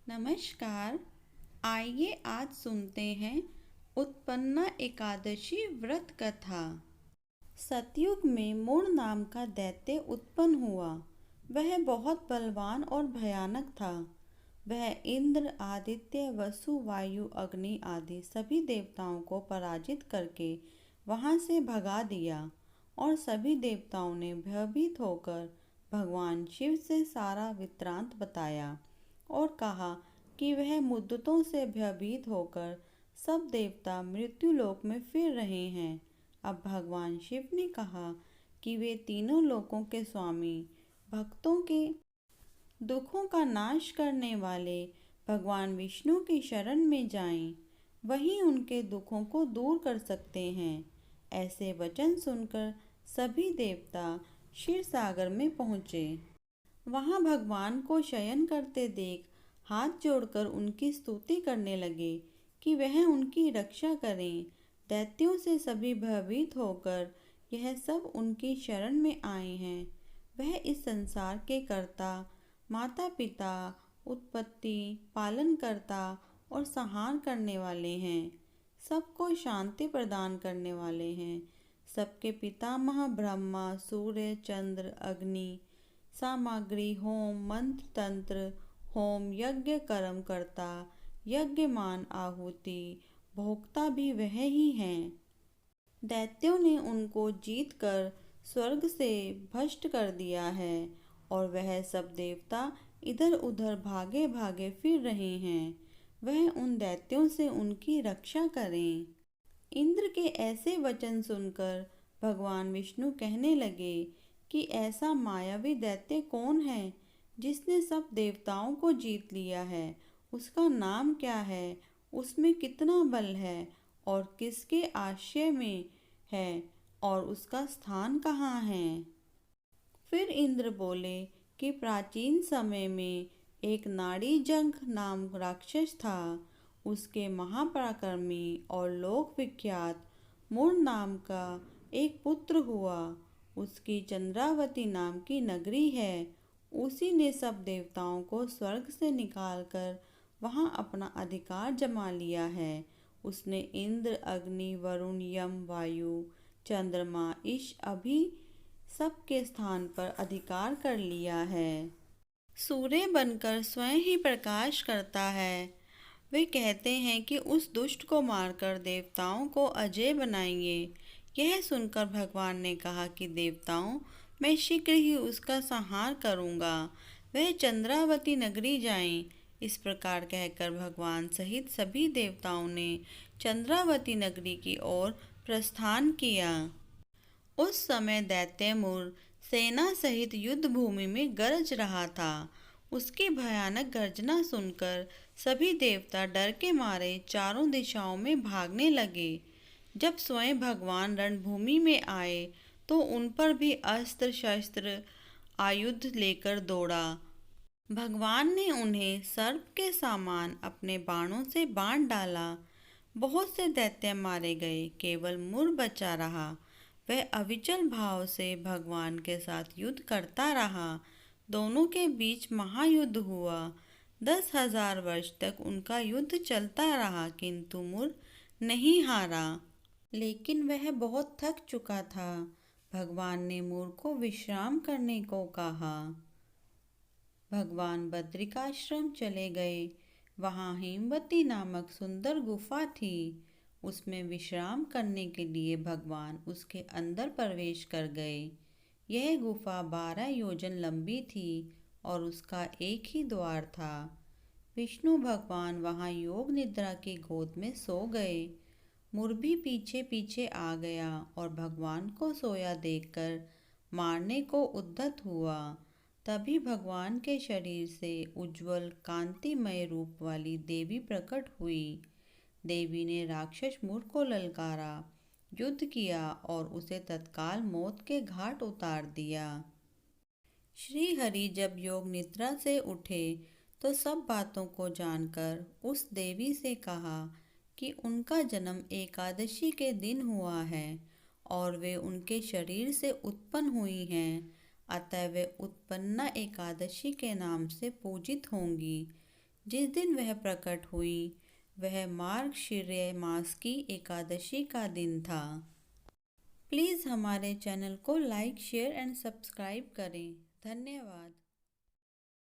नमस्कार। आइए आज सुनते हैं उत्पन्ना एकादशी व्रत कथा। सतयुग में मूर नाम का दैत्य उत्पन्न हुआ। वह बहुत बलवान और भयानक था। वह इंद्र, आदित्य, वसु, वायु, अग्नि आदि सभी देवताओं को पराजित करके वहां से भगा दिया और सभी देवताओं ने भयभीत होकर भगवान शिव से सारा वृत्तांत बताया और कहा कि वह मुद्दतों से भयभीत होकर सब देवता मृत्युलोक में फिर रहे हैं। अब भगवान शिव ने कहा कि वे तीनों लोकों के स्वामी, भक्तों के दुखों का नाश करने वाले भगवान विष्णु की शरण में जाएं। वही उनके दुखों को दूर कर सकते हैं। ऐसे वचन सुनकर सभी देवता क्षीर सागर में पहुँचे। वहां भगवान को शयन करते देख हाथ जोड़कर उनकी स्तुति करने लगे कि वह उनकी रक्षा करें। दैत्यों से सभी भयभीत होकर यह सब उनकी शरण में आए हैं। वह इस संसार के कर्ता, माता पिता, उत्पत्ति, पालन करता और संहार करने वाले हैं। सबको शांति प्रदान करने वाले हैं। सबके पितामह ब्रह्मा, सूर्य, चंद्र, अग्नि, सामग्री, होम, मंत्र, तंत्र, होम, यज्ञ कर्म करता, यज्ञमान, आहुति, भोक्ता भी वह ही हैं। दैत्यों ने उनको जीत कर स्वर्ग से भ्रष्ट कर दिया है और वह सब देवता इधर उधर भागे भागे फिर रहे हैं। वह उन दैत्यों से उनकी रक्षा करें। इंद्र के ऐसे वचन सुनकर भगवान विष्णु कहने लगे कि ऐसा मायावी दैत्य कौन है जिसने सब देवताओं को जीत लिया है। उसका नाम क्या है, उसमें कितना बल है और किसके आश्रय में है और उसका स्थान कहाँ है। फिर इंद्र बोले कि प्राचीन समय में एक नाड़ीजंघ नाम राक्षस था। उसके महापराक्रमी और लोक विख्यात मूर नाम का एक पुत्र हुआ। उसकी चंद्रावती नाम की नगरी है। उसी ने सब देवताओं को स्वर्ग से निकालकर वहां अपना अधिकार जमा लिया है। उसने इंद्र, अग्नि, वरुण, यम, वायु, चंद्रमा, ईश अभी सबके स्थान पर अधिकार कर लिया है। सूर्य बनकर स्वयं ही प्रकाश करता है। वे कहते हैं कि उस दुष्ट को मारकर देवताओं को अजय बनाएंगे। यह सुनकर भगवान ने कहा कि देवताओं, मैं शीघ्र ही उसका संहार करूंगा। वह चंद्रावती नगरी जाएं। इस प्रकार कहकर भगवान सहित सभी देवताओं ने चंद्रावती नगरी की ओर प्रस्थान किया। उस समय दैत्यमुर सेना सहित युद्ध भूमि में गरज रहा था। उसकी भयानक गर्जना सुनकर सभी देवता डर के मारे चारों दिशाओं में भागने लगे। जब स्वयं भगवान रणभूमि में आए तो उन पर भी अस्त्र शस्त्र आयुध लेकर दौड़ा। भगवान ने उन्हें सर्प के समान अपने बाणों से बांध डाला। बहुत से दैत्य मारे गए, केवल मुर बचा रहा। वह अविचल भाव से भगवान के साथ युद्ध करता रहा। दोनों के बीच महायुद्ध हुआ। 10,000 वर्ष तक उनका युद्ध चलता रहा, किंतु मुर नहीं हारा। लेकिन वह बहुत थक चुका था। भगवान ने मुर को विश्राम करने को कहा। भगवान बद्रिकाश्रम चले गए। वहां हेमवती नामक सुंदर गुफा थी। उसमें विश्राम करने के लिए भगवान उसके अंदर प्रवेश कर गए। यह गुफा 12 योजन लंबी थी और उसका एक ही द्वार था। विष्णु भगवान वहां योग निद्रा की गोद में सो गए। मुर भी पीछे पीछे आ गया और भगवान को सोया देखकर मारने को उद्यत हुआ। तभी भगवान के शरीर से उज्जवल कांतिमय रूप वाली देवी प्रकट हुई। देवी ने राक्षस मुर को ललकारा, युद्ध किया और उसे तत्काल मौत के घाट उतार दिया। श्री हरि जब योग निद्रा से उठे तो सब बातों को जानकर उस देवी से कहा कि उनका जन्म एकादशी के दिन हुआ है और वे उनके शरीर से उत्पन्न हुई हैं। अतः वे उत्पन्ना एकादशी के नाम से पूजित होंगी। जिस दिन वह प्रकट हुई वह मार्गशीर्ष मास की एकादशी का दिन था। प्लीज़ हमारे चैनल को लाइक शेयर एंड सब्सक्राइब करें। धन्यवाद।